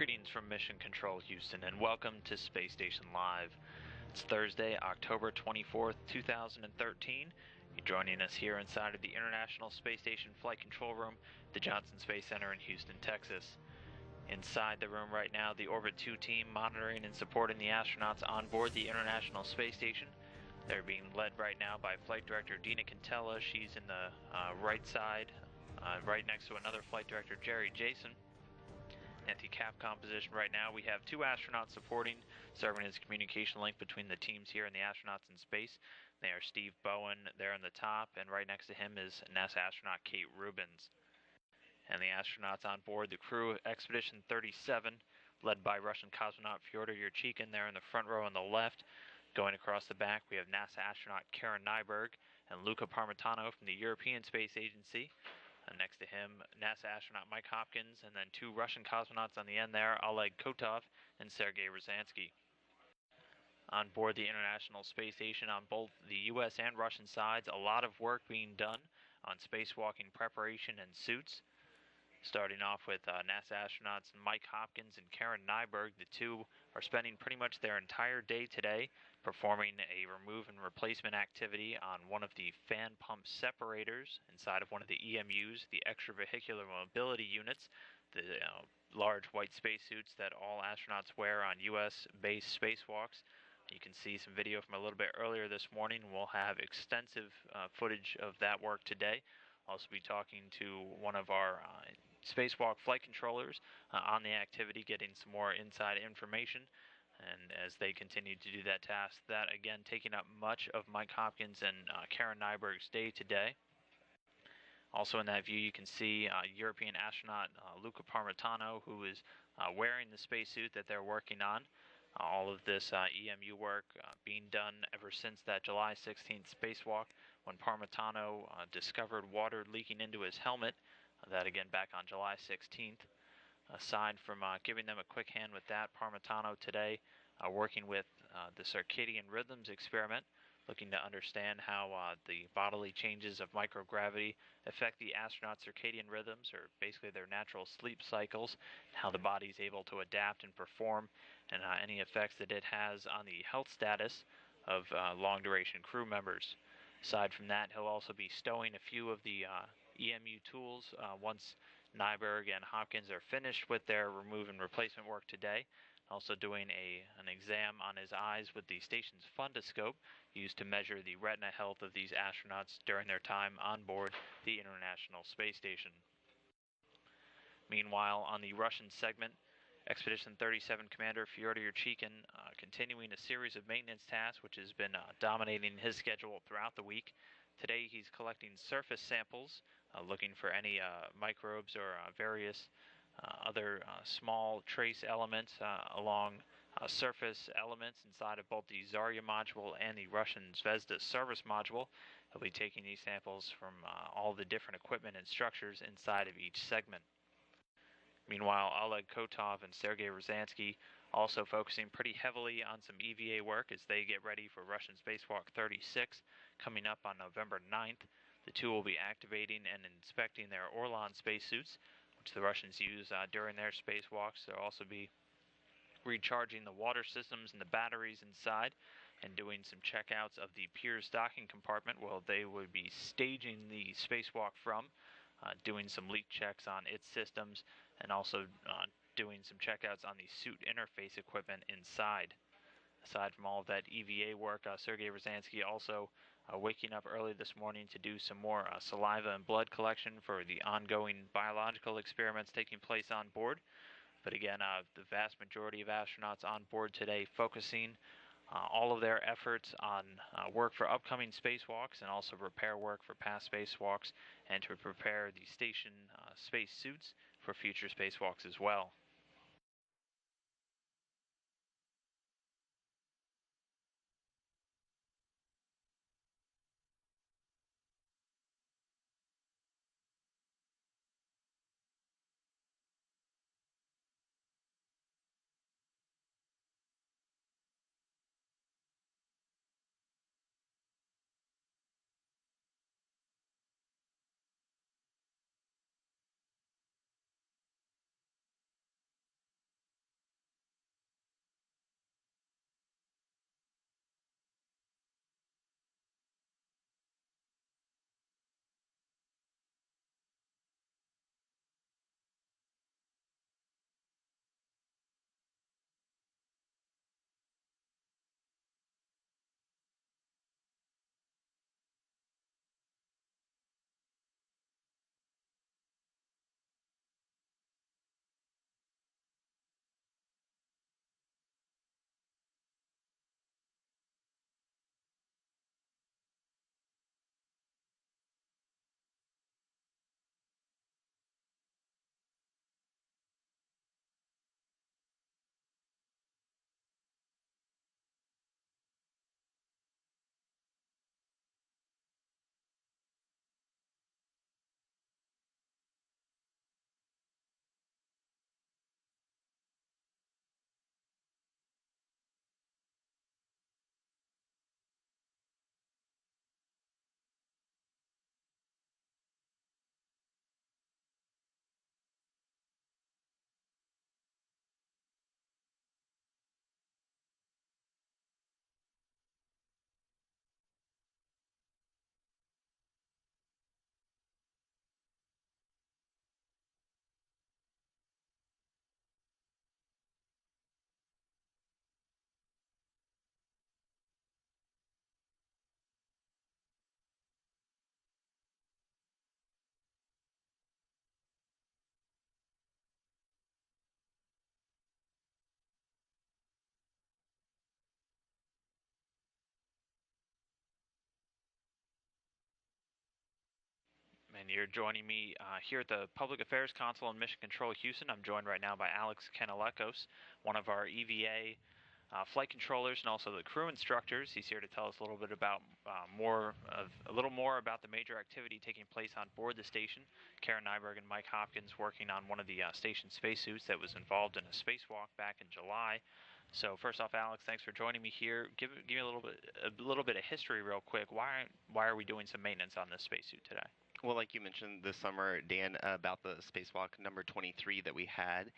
Greetings from Mission Control Houston, and welcome to Space Station Live. It's Thursday, October 24th, 2013. You're joining us here inside of the International Space Station Flight Control Room, the Johnson Space Center in Houston, Texas. Inside the room right now, the Orbit 2 team monitoring and supporting the astronauts on board the International Space Station. They're being led right now by Flight Director Dina Cantella. She's in the right side, right next to another Flight Director, Jerry Jason. At the Capcom position right now, we have two astronauts supporting, serving as communication link between the teams here and the astronauts in space. They are Steve Bowen there on the top, and right next to him is NASA astronaut Kate Rubins. And the astronauts on board the crew Expedition 37, led by Russian cosmonaut Fyodor Yurchikhin there in the front row on the left. Going across the back, we have NASA astronaut Karen Nyberg and Luca Parmitano from the European Space Agency. Next to him, NASA astronaut Mike Hopkins, and then two Russian cosmonauts on the end there, Oleg Kotov and Sergei Ryazanskiy. On board the International Space Station on both the U.S. and Russian sides, a lot of work being done on spacewalking preparation and suits. Starting off with NASA astronauts Mike Hopkins and Karen Nyberg, the two are spending pretty much their entire day today performing a remove and replacement activity on one of the fan pump separators inside of one of the EMUs, the extravehicular mobility units, the large white spacesuits that all astronauts wear on U.S.-based spacewalks. You can see some video from a little bit earlier this morning. We'll have extensive footage of that work today. I'll also be talking to one of our spacewalk flight controllers on the activity, getting some more inside information. And as they continue to do that task, that again taking up much of Mike Hopkins and Karen Nyberg's day today. Also in that view, you can see European astronaut Luca Parmitano, who is wearing the spacesuit that they're working on. All of this EMU work being done ever since that July 16th spacewalk, when Parmitano discovered water leaking into his helmet. That again back on July 16th. Aside from giving them a quick hand with that, Parmitano today working with the circadian rhythms experiment, looking to understand how the bodily changes of microgravity affect the astronauts' circadian rhythms, or basically their natural sleep cycles, how the body is able to adapt and perform, and any effects that it has on the health status of long-duration crew members. Aside from that, he'll also be stowing a few of the EMU tools once Nyberg and Hopkins are finished with their remove and replacement work today. Also doing an exam on his eyes with the station's fundoscope, used to measure the retina health of these astronauts during their time on board the International Space Station. Meanwhile, on the Russian segment, Expedition 37 Commander Fyodor Yurchikhin continuing a series of maintenance tasks which has been dominating his schedule throughout the week. Today he's collecting surface samples, looking for any microbes or various other small trace elements along surface elements inside of both the Zarya module and the Russian Zvezda service module. He'll be taking these samples from all the different equipment and structures inside of each segment. Meanwhile, Oleg Kotov and Sergei Ryazanskiy also focusing pretty heavily on some EVA work as they get ready for Russian Spacewalk 36 coming up on November 9th. The two will be activating and inspecting their Orlan spacesuits, which the Russians use during their spacewalks. They'll also be recharging the water systems and the batteries inside and doing some checkouts of the Pirs docking compartment where they would be staging the spacewalk from, doing some leak checks on its systems, and also doing some checkouts on the suit interface equipment inside. Aside from all of that EVA work, Sergei Ryazanskiy also waking up early this morning to do some more saliva and blood collection for the ongoing biological experiments taking place on board. But again, the vast majority of astronauts on board today focusing all of their efforts on work for upcoming spacewalks and also repair work for past spacewalks, and to prepare the station space suits for future spacewalks as well. And you're joining me here at the Public Affairs Console in Mission Control Houston. I'm joined right now by Alex Kanalekos, one of our EVA flight controllers and also the crew instructors. He's here to tell us a little bit about a little more about the major activity taking place on board the station. Karen Nyberg and Mike Hopkins working on one of the station spacesuits that was involved in a spacewalk back in July. So first off, Alex, thanks for joining me here. Give me a little bit of history real quick. Why are we doing some maintenance on this spacesuit today? Well, like you mentioned this summer, Dan, about the spacewalk number 23 that we had.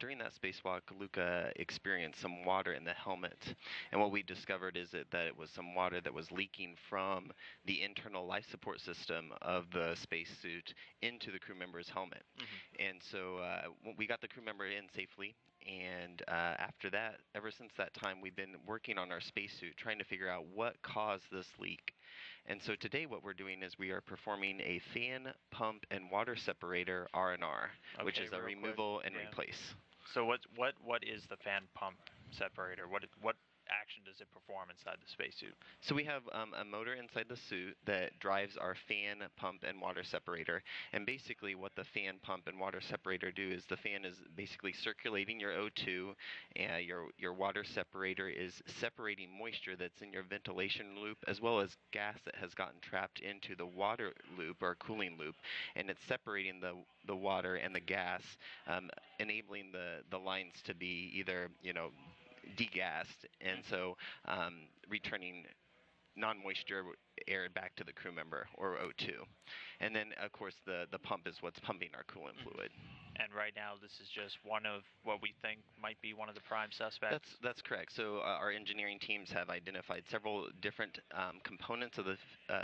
During that spacewalk, Luca experienced some water in the helmet. And what we discovered is that it was some water that was leaking from the internal life support system of the spacesuit into the crew member's helmet. And so we got the crew member in safely. And after that, ever since that time, we've been working on our spacesuit, trying to figure out what caused this leak. And so today what we're doing is we are performing a fan, pump, and water separator R&R, which is a removal and replace. So what is the fan pump separator? What action does it perform inside the spacesuit? So we have a motor inside the suit that drives our fan, pump, and water separator. And basically what the fan, pump, and water separator do is the fan is basically circulating your O2, and your water separator is separating moisture that's in your ventilation loop as well as gas that has gotten trapped into the water loop or cooling loop. And it's separating the water and the gas, enabling the lines to be either, degassed, and so returning non-moisture air back to the crew member, or O2. And then, of course, the pump is what's pumping our coolant fluid. And right now, this is just one of what we think might be one of the prime suspects? That's correct. So our engineering teams have identified several different components of the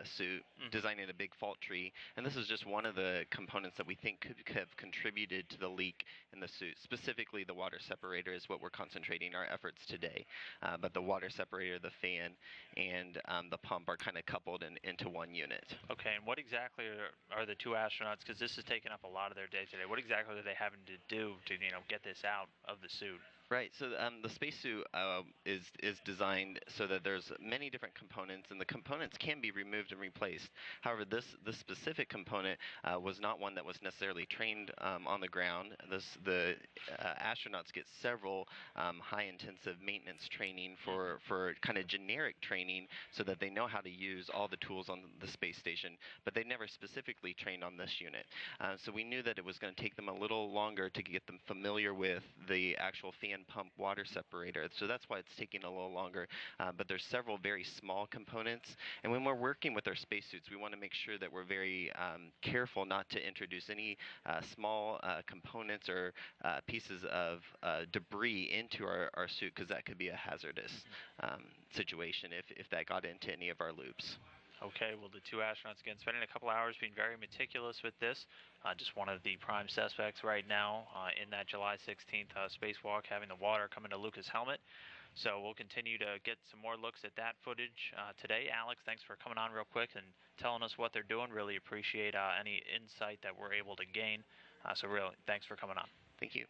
suit, designing a big fault tree. And this is just one of the components that we think could have contributed to the leak in the suit. Specifically, the water separator is what we're concentrating our efforts today. But the water separator, the fan, and the pump are kind of coupled into one unit. Okay, and what exactly are the two astronauts, because this has taken up a lot of their day today, what exactly are they having to do to get this out of the suit? Right. So the spacesuit is designed so that there's many different components, and the components can be removed and replaced. However, this specific component was not one that was necessarily trained on the ground. The astronauts get several high-intensive maintenance training for kind of generic training, so that they know how to use all the tools on the space station. But they never specifically trained on this unit. So we knew that it was going to take them a little longer to get them familiar with the actual fan pump water separator. So that's why it's taking a little longer. But there's several very small components. And when we're working with our spacesuits, we want to make sure that we're very careful not to introduce any small components or pieces of debris into our suit, because that could be a hazardous situation if that got into any of our loops. Okay, well, the two astronauts, again, spending a couple hours being very meticulous with this. Just one of the prime suspects right now in that July 16th spacewalk, having the water come into Luca's helmet. So we'll continue to get some more looks at that footage today. Alex, thanks for coming on real quick and telling us what they're doing. Really appreciate any insight that we're able to gain. So really, thanks for coming on. Thank you.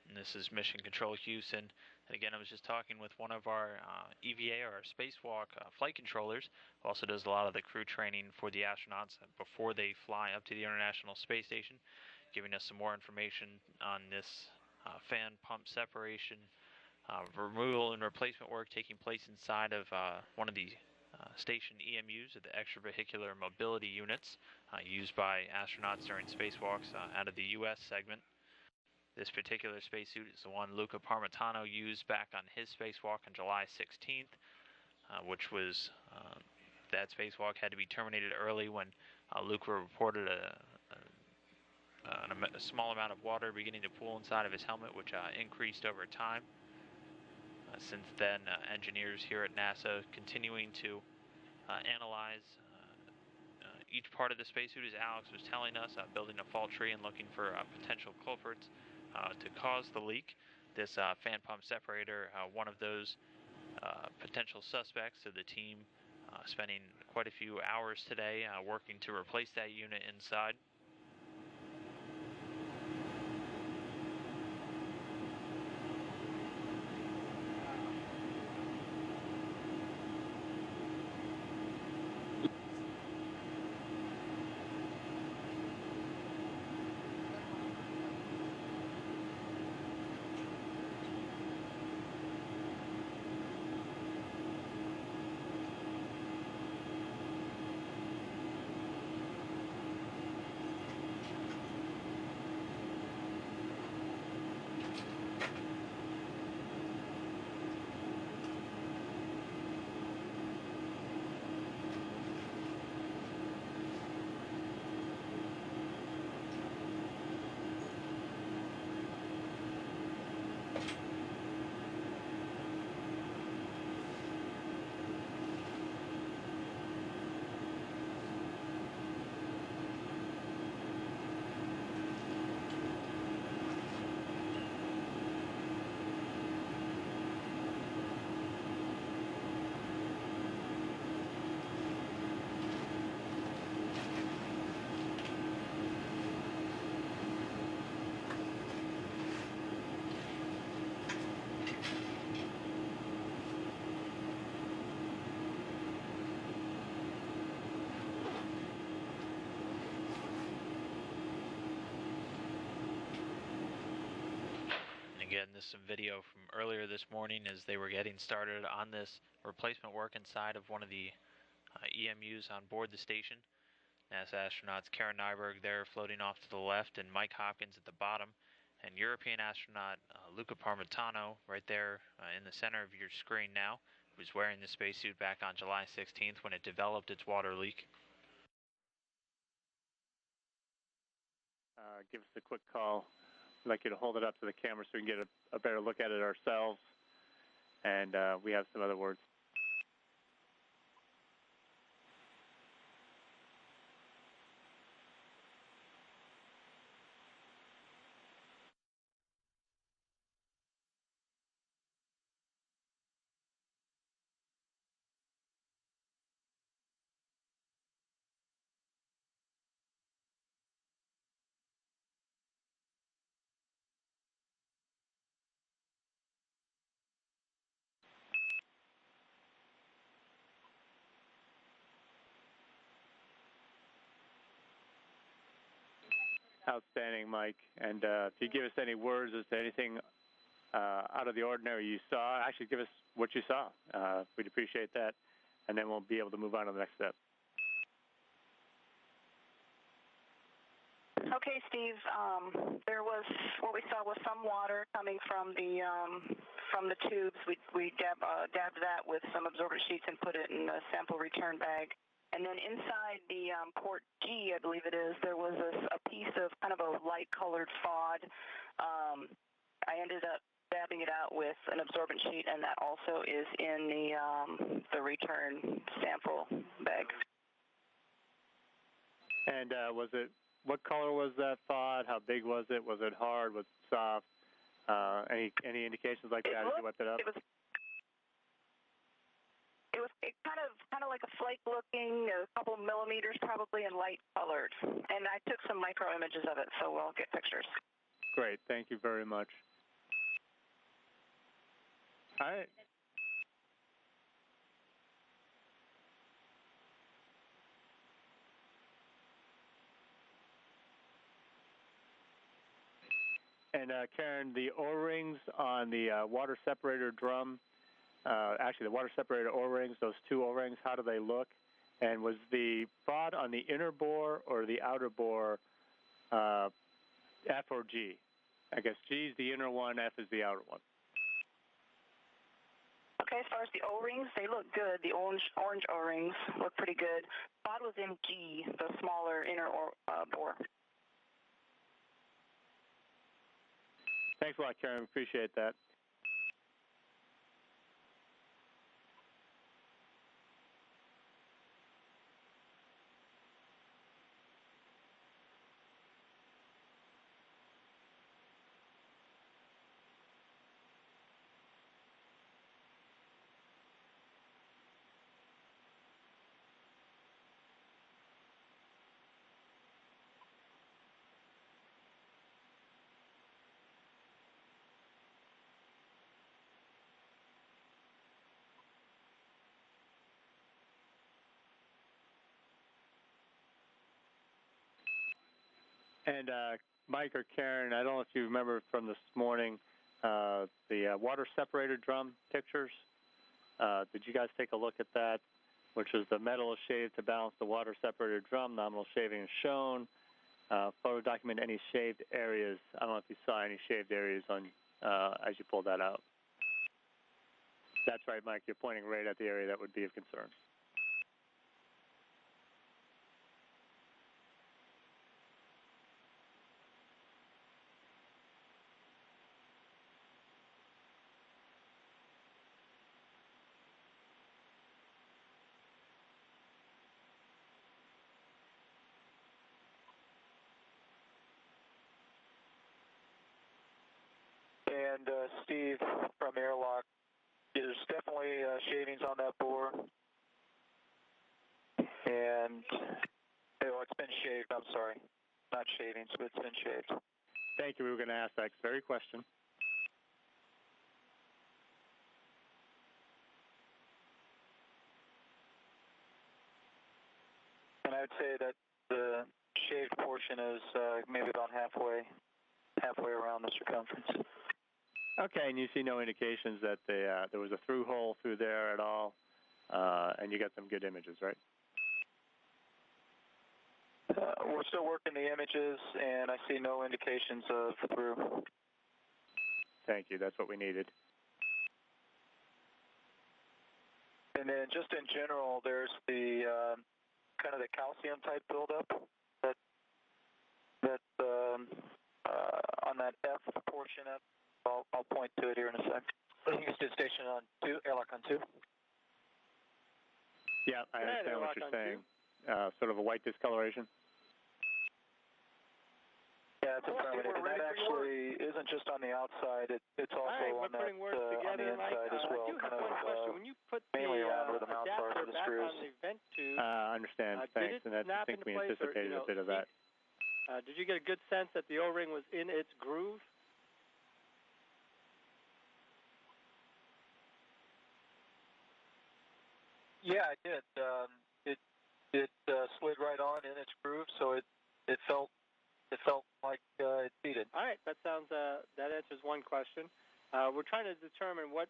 And this is Mission Control Houston And again, I was just talking with one of our EVA, or our spacewalk flight controllers, who also does a lot of the crew training for the astronauts before they fly up to the International Space Station, giving us some more information on this fan pump separation, removal and replacement work taking place inside of one of the station EMUs, or the extravehicular mobility units, used by astronauts during spacewalks out of the U.S. segment. This particular spacesuit is the one Luca Parmitano used back on his spacewalk on July 16th, which was that spacewalk had to be terminated early when Luca reported a small amount of water beginning to pool inside of his helmet, which increased over time. Since then, engineers here at NASA continuing to analyze each part of the spacesuit, as Alex was telling us, building a fault tree and looking for potential culprits to cause the leak. This fan pump separator, one of those potential suspects. So the team spending quite a few hours today working to replace that unit inside. Again, this is some video from earlier this morning as they were getting started on this replacement work inside of one of the EMUs on board the station. NASA astronauts Karen Nyberg there floating off to the left, and Mike Hopkins at the bottom, and European astronaut Luca Parmitano right there in the center of your screen now, who's wearing the spacesuit back on July 16th when it developed its water leak. Give us a quick call. I'd like you to hold it up to the camera so we can get a better look at it ourselves. And we have some other words. Outstanding, Mike. And if you give us any words as to anything out of the ordinary you saw, actually give us what you saw. We'd appreciate that. And then we'll be able to move on to the next step. Okay, Steve. There was what we saw was some water coming from the tubes. We dabbed that with some absorbent sheets and put it in a sample return bag. And then inside the port G, I believe it is, there was a piece of kind of a light-colored FOD. I ended up dabbing it out with an absorbent sheet, and that also is in the return sample bag. And what color was that FOD? How big was it? Was it hard? Was it soft? Any indications like that as you whipped it up? It was kind of like a flake-looking, a couple millimeters probably, and light-colored. And I took some micro images of it, so we'll get pictures. Great, thank you very much. All right. And Karen, the O-rings on the water separator drum, actually the water separator O-rings, those two O-rings, how do they look? And was the rod on the inner bore or the outer bore F or G? I guess G is the inner one, F is the outer one. Okay, as far as the O-rings, they look good. The orange O-rings look pretty good. Rod was in G, the smaller inner bore. Thanks a lot, Karen. Appreciate that. And Mike or Karen, I don't know if you remember from this morning, the water separator drum pictures. Did you guys take a look at that? Which is the metal is shaved to balance the water separator drum. Nominal shaving is shown. Photo document any shaved areas. I don't know if you saw any shaved areas on as you pulled that out. That's right, Mike. You're pointing right at the area that would be of concern. And Steve from Airlock, there's definitely shavings on that bore. And, oh, it's been shaved, I'm sorry. Not shavings, but it's been shaved. Thank you. We were going to ask that very question. And I would say that the shaved portion is maybe about halfway around the circumference. Okay, and you see no indications that there was a through hole through there at all, and you got some good images, right? We're still working the images, and I see no indications of through. Thank you. That's what we needed. And then just in general, there's the kind of the calcium type buildup that on that F portion of. I'll point to it here in a sec. Houston Station on 2, Airlock on 2. Yeah, I understand what you're saying. Sort of a white discoloration. Yeah, it's affirmative. And that actually isn't just on the outside. It's also on the inside as well. I do have one question. When you put mainly around where the mouths are for the screws. On the vent tube, I understand. Thanks. And I think we anticipated a bit of that. Did you get a good sense that the O-ring was in its groove? Yeah, I did. It slid right on in its groove, so it felt like it seated. All right, that answers one question. We're trying to determine what.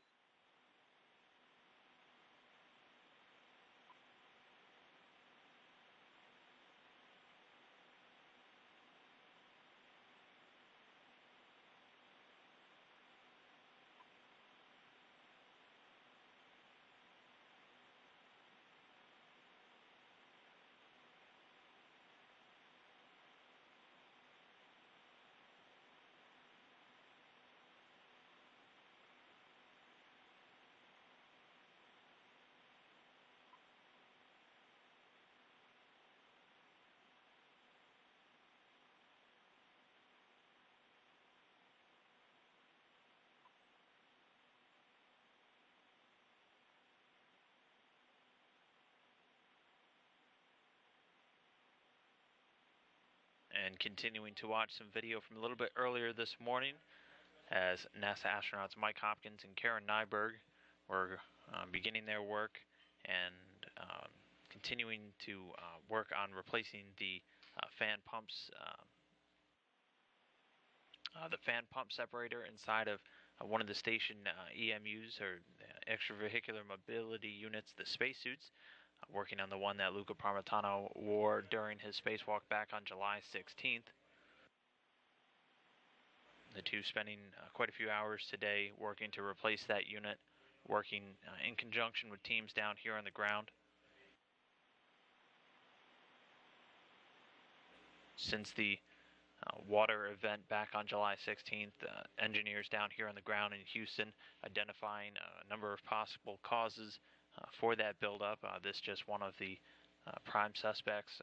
And continuing to watch some video from a little bit earlier this morning, as NASA astronauts Mike Hopkins and Karen Nyberg were beginning their work and continuing to work on replacing the fan pumps, the fan pump separator inside of one of the station EMUs, or extravehicular mobility units, the spacesuits, working on the one that Luca Parmitano wore during his spacewalk back on July 16th. The two spending quite a few hours today working to replace that unit, working in conjunction with teams down here on the ground. Since the water event back on July 16th, engineers down here on the ground in Houston identifying a number of possible causes for that buildup. This just one of the prime suspects.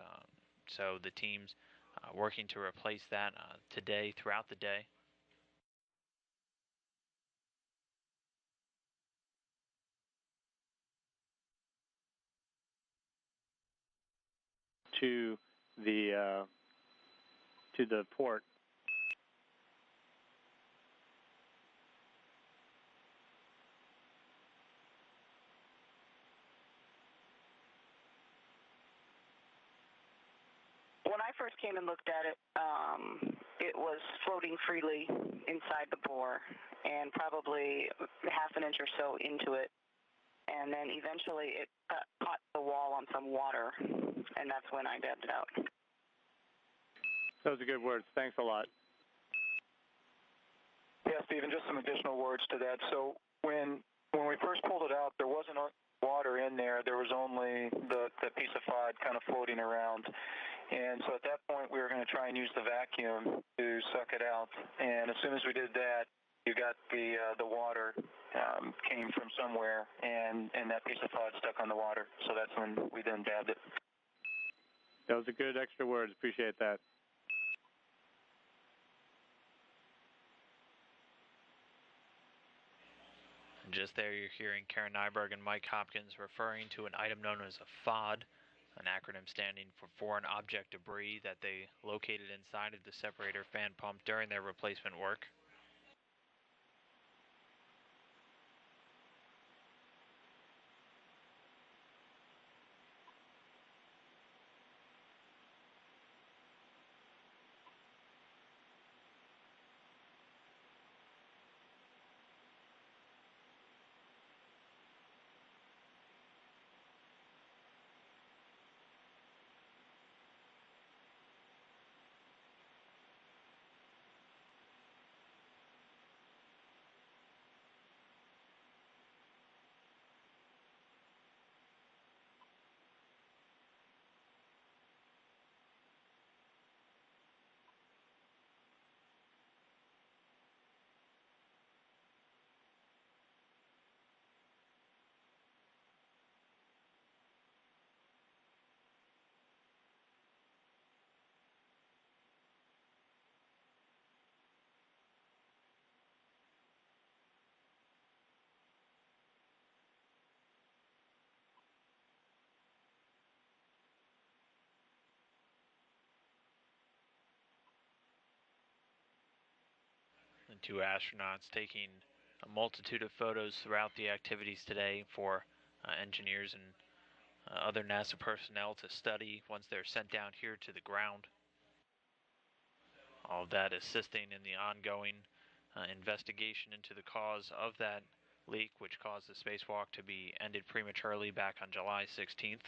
So the teams working to replace that today, throughout the day. To the port. When I first came and looked at it, it was floating freely inside the bore and probably half an inch or so into it. And then eventually it caught the wall on some water, and that's when I dabbed it out. Those are good words. Thanks a lot. Yeah, Stephen, just some additional words to that. So when we first pulled it out, there wasn't water in there. There was only the piece of FOD kind of floating around. And so at that point, we were going to try and use the vacuum to suck it out. And as soon as we did that, you got the water came from somewhere, and that piece of FOD stuck on the water. So that's when we then dabbed it. Those are good extra words. Appreciate that. And just there you're hearing Karen Nyberg and Mike Hopkins referring to an item known as a FOD, an acronym standing for Foreign Object Debris, that they located inside of the separator fan pump during their replacement work. The two astronauts taking a multitude of photos throughout the activities today for engineers and other NASA personnel to study once they're sent down here to the ground. All of that assisting in the ongoing investigation into the cause of that leak, which caused the spacewalk to be ended prematurely back on July 16th.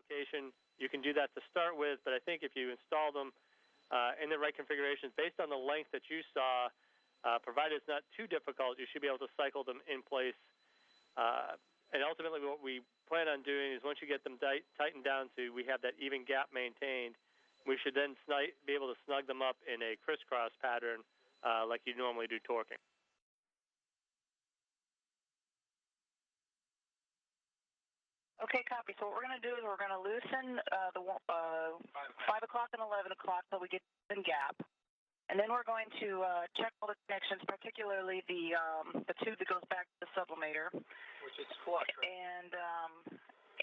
application, you can do that to start with, but I think if you install them in the right configurations, based on the length that you saw, provided it's not too difficult, you should be able to cycle them in place. And ultimately what we plan on doing is once you get them tightened down to we have that even gap maintained, we should then be able to snug them up in a crisscross pattern like you normally do torquing. Okay, copy. So what we're going to do is we're going to loosen the 5 o'clock and 11 o'clock so we get in gap. And then we're going to check all the connections, particularly the tube that goes back to the sublimator. Which is flush, right?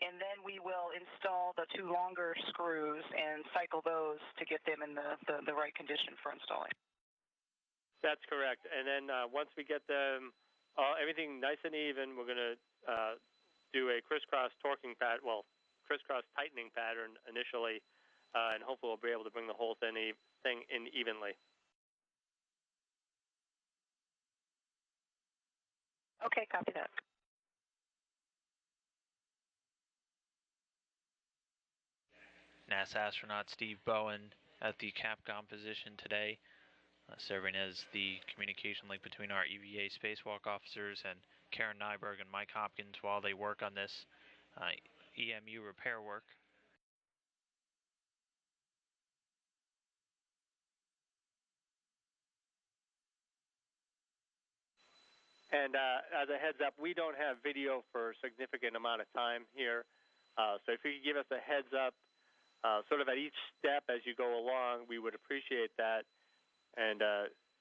And then we will install the two longer screws and cycle those to get them in the right condition for installing. That's correct. And then once we get them, everything nice and even, we're going to do a crisscross torquing crisscross tightening pattern initially, and hopefully we'll be able to bring the whole thing in evenly. Okay, copy that. NASA astronaut Steve Bowen at the Capcom position today, serving as the communication link between our EVA spacewalk officers and Karen Nyberg and Mike Hopkins while they work on this EMU repair work. And as a heads up, we don't have video for a significant amount of time here. So if you could give us a heads up sort of at each step as you go along, we would appreciate that. And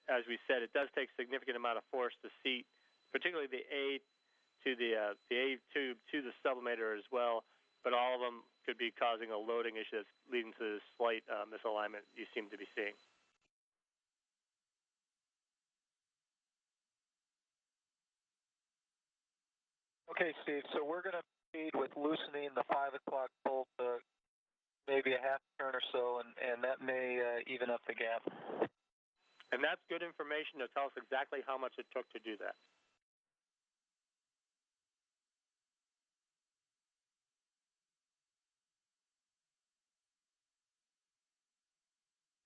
as we said, it does take a significant amount of force to seat, particularly the A to the A tube to the sublimator as well. But all of them could be causing a loading issue that's leading to this slight misalignment you seem to be seeing. Okay, Steve, so we're going to proceed with loosening the 5 o'clock bolt maybe a half turn or so, and that may even up the gap. And that's good information to tell us exactly how much it took to do that.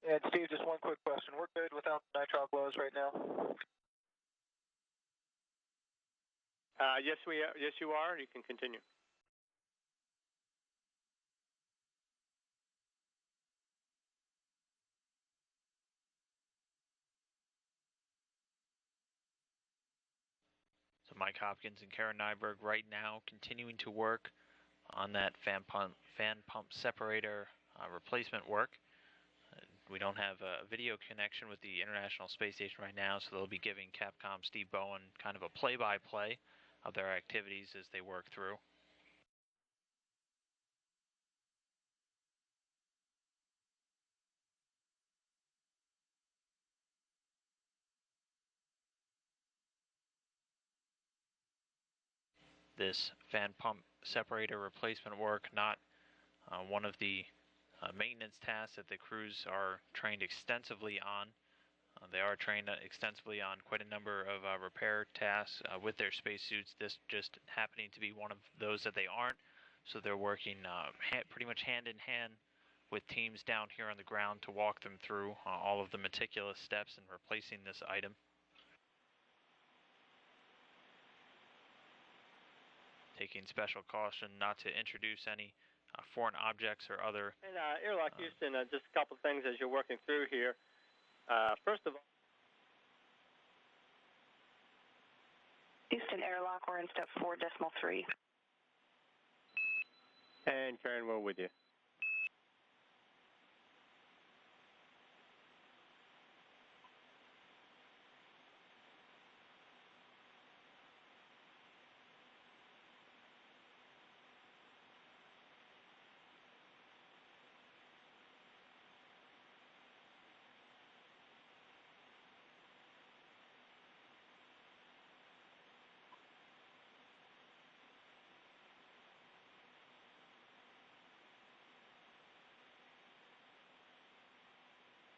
And Steve, just one quick question. We're good without the nitrile glows right now? Yes, we are. Yes, you are. You can continue. So Mike Hopkins and Karen Nyberg right now continuing to work on that fan pump separator replacement work. We don't have a video connection with the International Space Station right now, so they'll be giving Capcom Steve Bowen kind of a play-by-play of their activities as they work through. This fan pump separator replacement work, not one of the maintenance tasks that the crews are trained extensively on. They are trained extensively on quite a number of repair tasks with their spacesuits. This just happening to be one of those that they aren't. So they're working pretty much hand in hand with teams down here on the ground to walk them through all of the meticulous steps in replacing this item. Taking special caution not to introduce any foreign objects or other. And Airlock Houston, just a couple things as you're working through here. First of all, Houston Airlock, we're in step 4.3. And Karen, we're with you.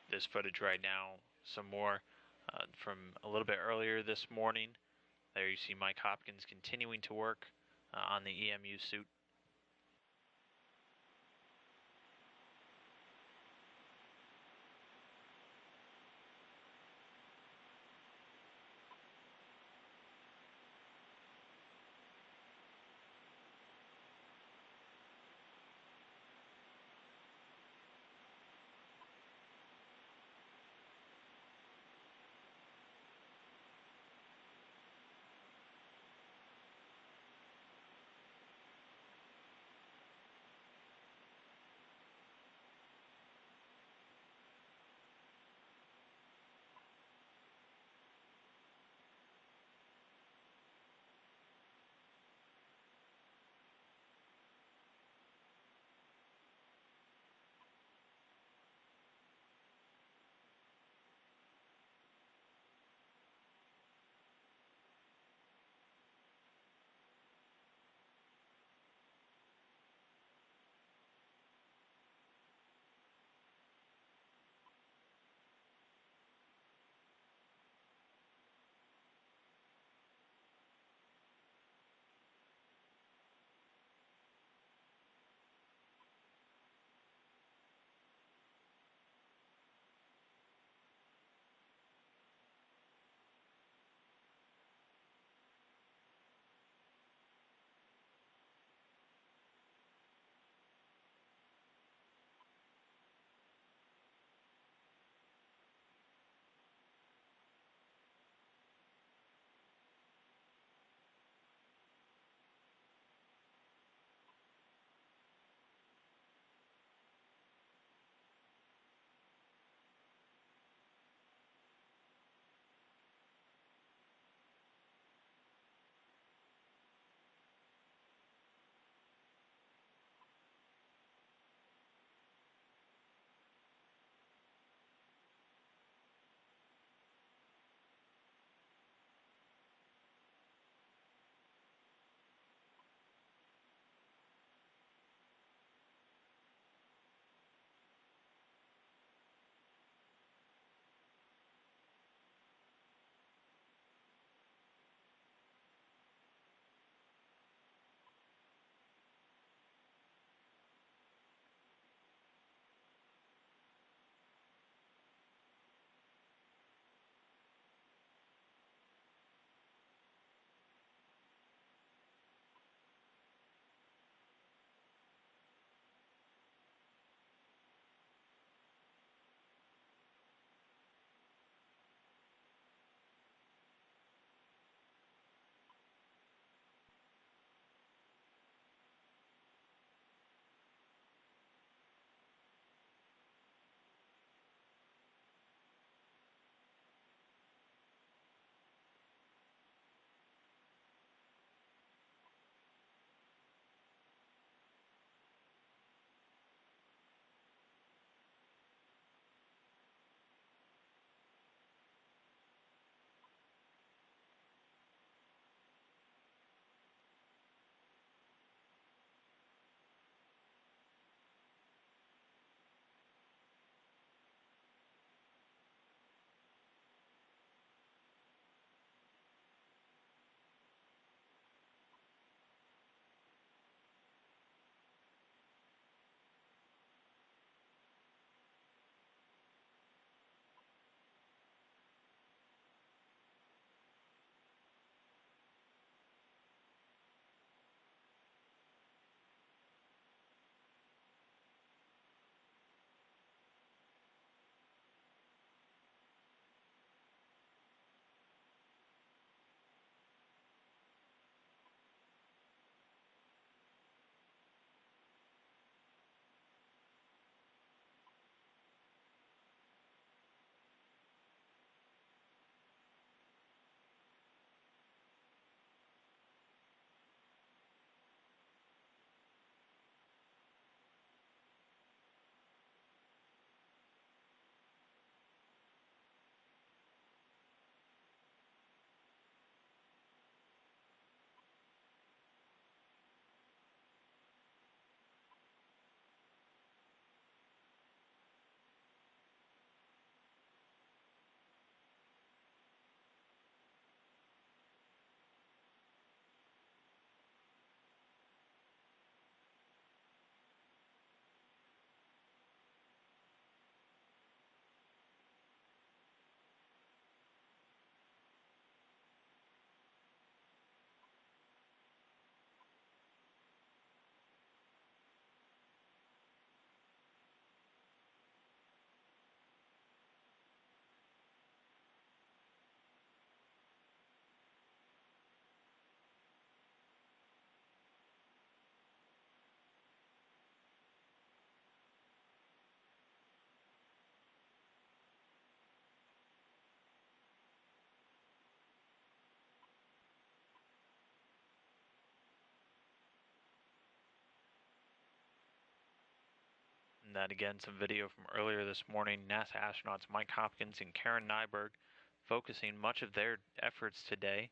This footage right now, some more from a little bit earlier this morning. There you see Mike Hopkins continuing to work on the EMU suit. that again, some video from earlier this morning. NASA astronauts Mike Hopkins and Karen Nyberg focusing much of their efforts today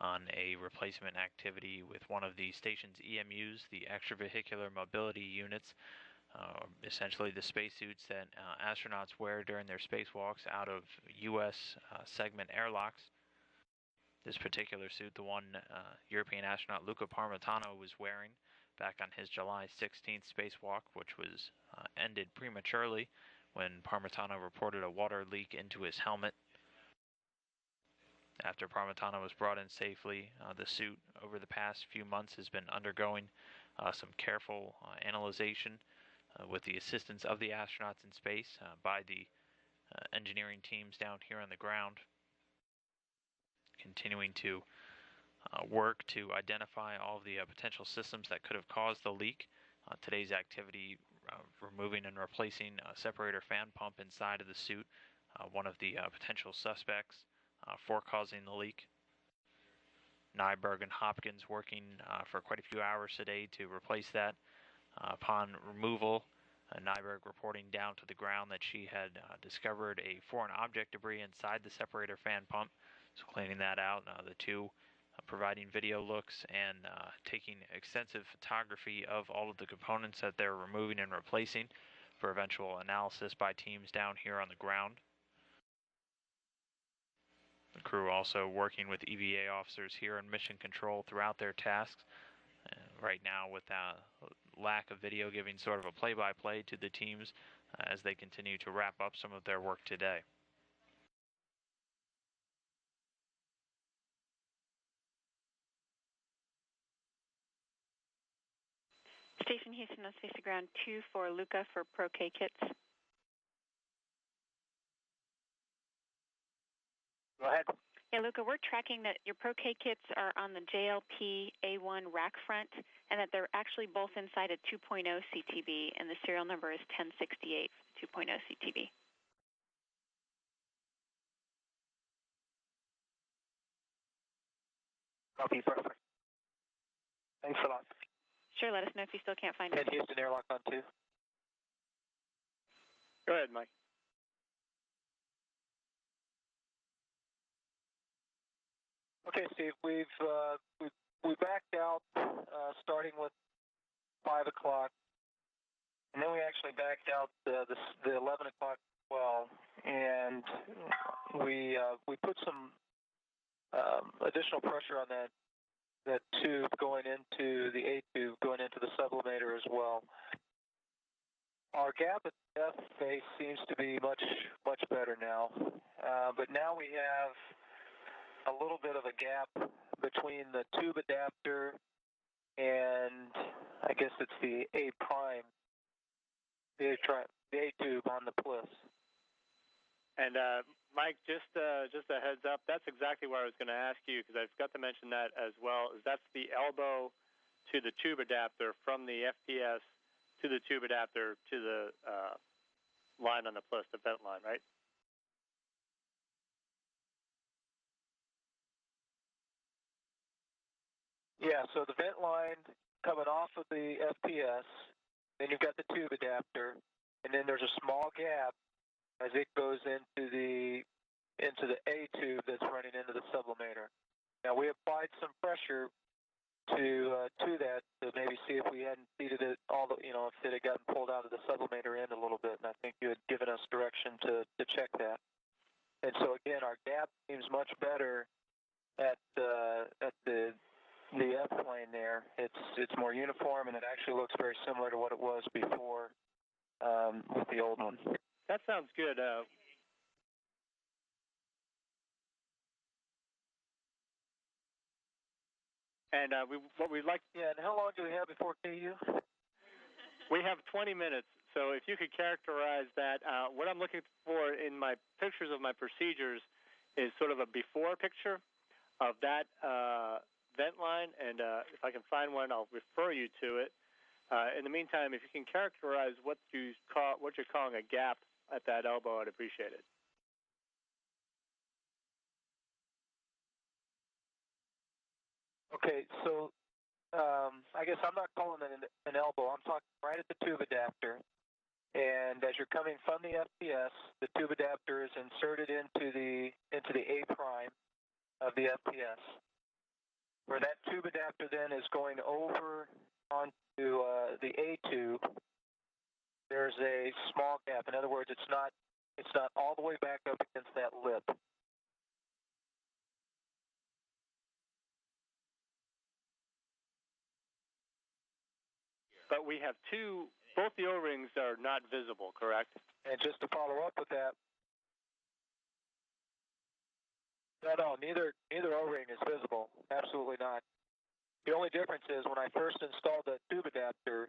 on a replacement activity with one of the station's EMUs, the extravehicular mobility units, essentially the spacesuits that astronauts wear during their spacewalks out of U.S. segment airlocks. This particular suit, the one European astronaut Luca Parmitano was wearing back on his July 16th spacewalk, which was ended prematurely when Parmitano reported a water leak into his helmet. After Parmitano was brought in safely, the suit over the past few months has been undergoing some careful analyzation with the assistance of the astronauts in space by the engineering teams down here on the ground, continuing to work to identify all of the potential systems that could have caused the leak. Today's activity removing and replacing a separator fan pump inside of the suit, one of the potential suspects for causing the leak. Nyberg and Hopkins working for quite a few hours today to replace that. Upon removal, Nyberg reporting down to the ground that she had discovered a foreign object debris inside the separator fan pump, so cleaning that out. The two providing video looks and taking extensive photography of all of the components that they're removing and replacing for eventual analysis by teams down here on the ground. The crew also working with EVA officers here in mission control throughout their tasks. Right now, with lack of video, giving sort of a play-by-play to the teams as they continue to wrap up some of their work today. Station Houston on Space Ground 2 for Luca for Pro-K kits. Go ahead. Yeah, Luca, we're tracking that your Pro-K kits are on the JLP A1 rack front and that they're actually both inside a 2.0 CTB, and the serial number is 1068 for 2.0 CTB. Copy, perfect. Thanks a lot. Sure, let us know if you still can't find it. Houston, airlock on 2. Go ahead, Mike. Okay, Steve, we backed out starting with 5 o'clock, and then we actually backed out the 11 o'clock as well, and we put some additional pressure on that tube going into the A tube going into the sublimator as well. Our gap at the F face seems to be much better now, but now we have a little bit of a gap between the tube adapter and I guess it's the A prime, the A tube on the Bliss. And Mike, just a heads up, that's exactly what I was going to ask you, because I forgot to mention that as well. Is that's the elbow to the tube adapter from the FPS to the tube adapter to the line on the Bliss, the vent line, right? Yeah, so the vent line coming off of the FPS, then you've got the tube adapter, and then there's a small gap as it goes into the A tube that's running into the sublimator. Now we applied some pressure to that to maybe see if we hadn't seated it if it had gotten pulled out of the sublimator end a little bit, and I think you had given us direction to check that. And so again, our gap seems much better at the F plane there. It's more uniform, and it actually looks very similar to what it was before with the old one. That sounds good. And what we'd like... Yeah, and how long do we have before KU? We have 20 minutes, so if you could characterize that. What I'm looking for in my pictures of my procedures is sort of a before picture of that vent line, and if I can find one, I'll refer you to it. In the meantime, if you can characterize what you're calling a gap at that elbow, I'd appreciate it. Okay, so I guess I'm not calling it an elbow. I'm talking right at the tube adapter. And as you're coming from the FPS, the tube adapter is inserted into the A prime of the FPS. Where that tube adapter then is going over onto the A tube, there's a small gap. In other words, it's not all the way back up against that lip. But we have both the O-rings are not visible, correct? And just to follow up with that, no, neither O-ring is visible. Absolutely not. The only difference is when I first installed the tube adapter,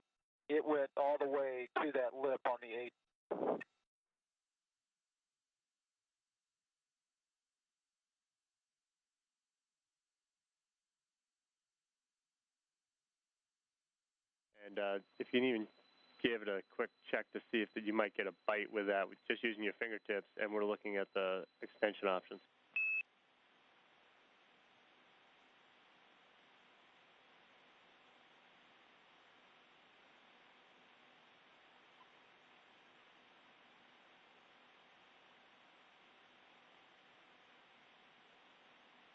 it went all the way to that lip on the 8. And if you can even give it a quick check to see if you might get a bite with that, just using your fingertips, and we're looking at the extension options.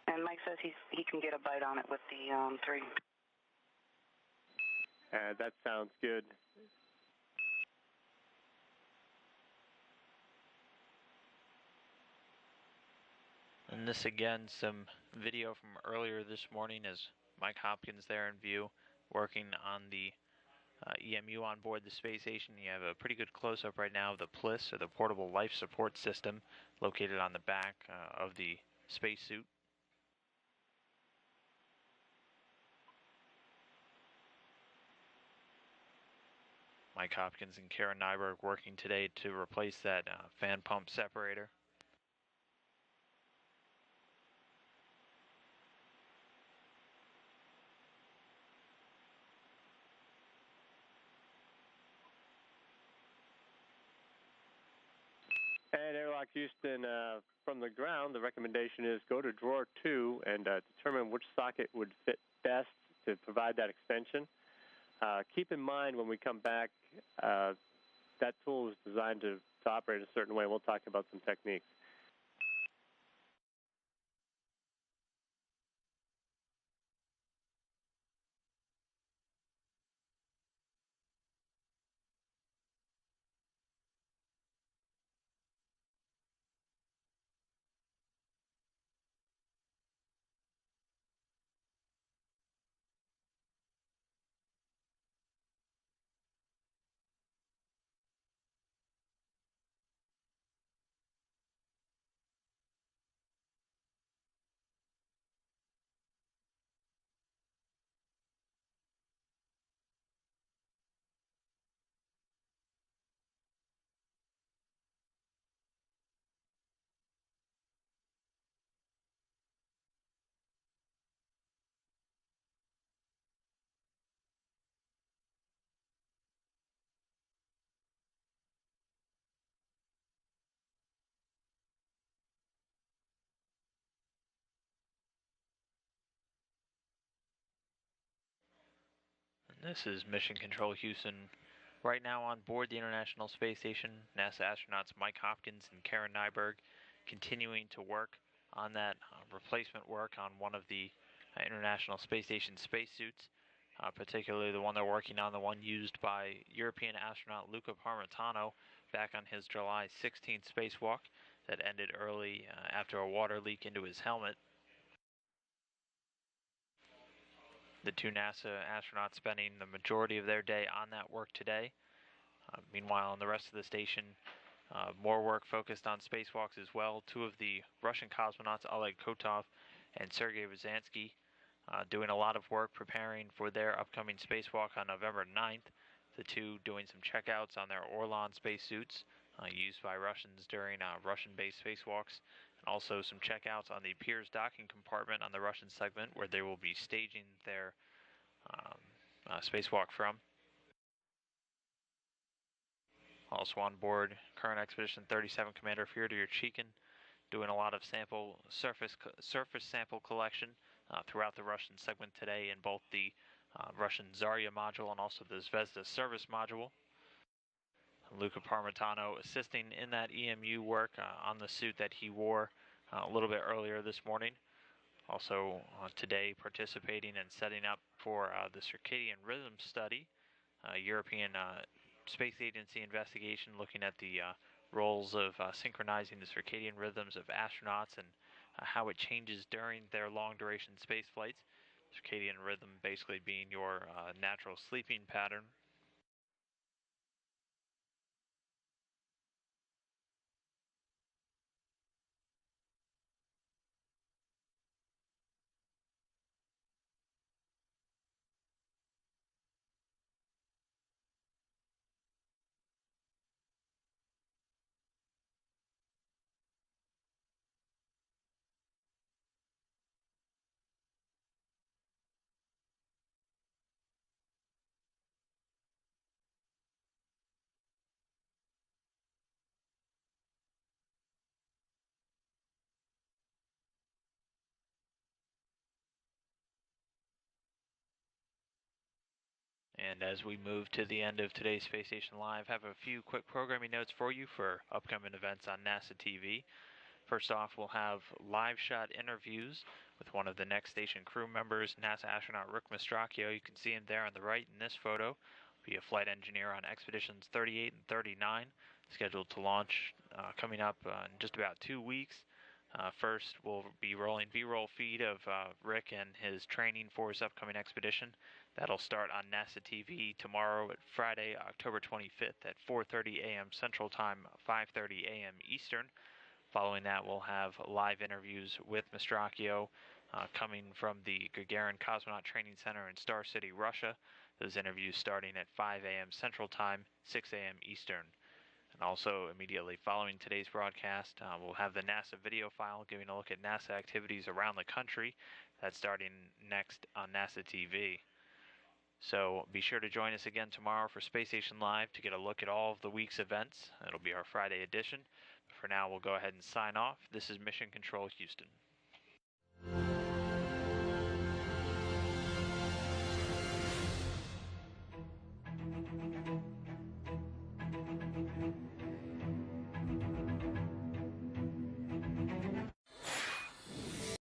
And Mike says he can get a bite on it with the 3. That sounds good. And this again, some video from earlier this morning as Mike Hopkins there in view, working on the EMU on board the space station. You have a pretty good close-up right now of the PLIS, or the Portable Life Support System, located on the back of the spacesuit. Mike Hopkins and Karen Nyberg working today to replace that fan pump separator. And Airlock Houston, from the ground, the recommendation is go to drawer 2 and determine which socket would fit best to provide that extension. Keep in mind when we come back, that tool is designed to operate a certain way. We'll talk about some techniques. This is Mission Control Houston. Right now on board the International Space Station, NASA astronauts Mike Hopkins and Karen Nyberg continuing to work on that replacement work on one of the International Space Station spacesuits, particularly the one they're working on, the one used by European astronaut Luca Parmitano back on his July 16th spacewalk that ended early after a water leak into his helmet. The two NASA astronauts spending the majority of their day on that work today. Meanwhile, on the rest of the station, more work focused on spacewalks as well. Two of the Russian cosmonauts, Oleg Kotov and Sergei Ryazanskiy, doing a lot of work preparing for their upcoming spacewalk on November 9th. The two doing some checkouts on their Orlan spacesuits used by Russians during Russian-based spacewalks. Also some checkouts on the Pirs docking compartment on the Russian segment where they will be staging their spacewalk from. Also on board, current Expedition 37 Commander Fyodor Yurchikhin doing a lot of surface sample collection throughout the Russian segment today in both the Russian Zarya module and also the Zvezda service module. Luca Parmitano assisting in that EMU work on the suit that he wore a little bit earlier this morning. Also today participating and setting up for the circadian rhythm study, European Space Agency investigation looking at the roles of synchronizing the circadian rhythms of astronauts and how it changes during their long duration space flights. Circadian rhythm basically being your natural sleeping pattern. And as we move to the end of today's Space Station Live, I have a few quick programming notes for you for upcoming events on NASA TV. First off, we'll have live shot interviews with one of the Next Station crew members, NASA astronaut Rick Mastracchio. You can see him there on the right in this photo. Be a flight engineer on Expeditions 38 and 39, scheduled to launch coming up in just about 2 weeks. First, we'll be rolling B-roll feed of Rick and his training for his upcoming expedition. That'll start on NASA TV tomorrow, at Friday, October 25th at 4:30 a.m. Central Time, 5:30 a.m. Eastern. Following that, we'll have live interviews with Mastracchio coming from the Gagarin Cosmonaut Training Center in Star City, Russia. Those interviews starting at 5 a.m. Central Time, 6 a.m. Eastern. And also, immediately following today's broadcast, we'll have the NASA video file giving a look at NASA activities around the country. That's starting next on NASA TV. So be sure to join us again tomorrow for Space Station Live to get a look at all of the week's events. It'll be our Friday edition. But for now, we'll go ahead and sign off. This is Mission Control Houston.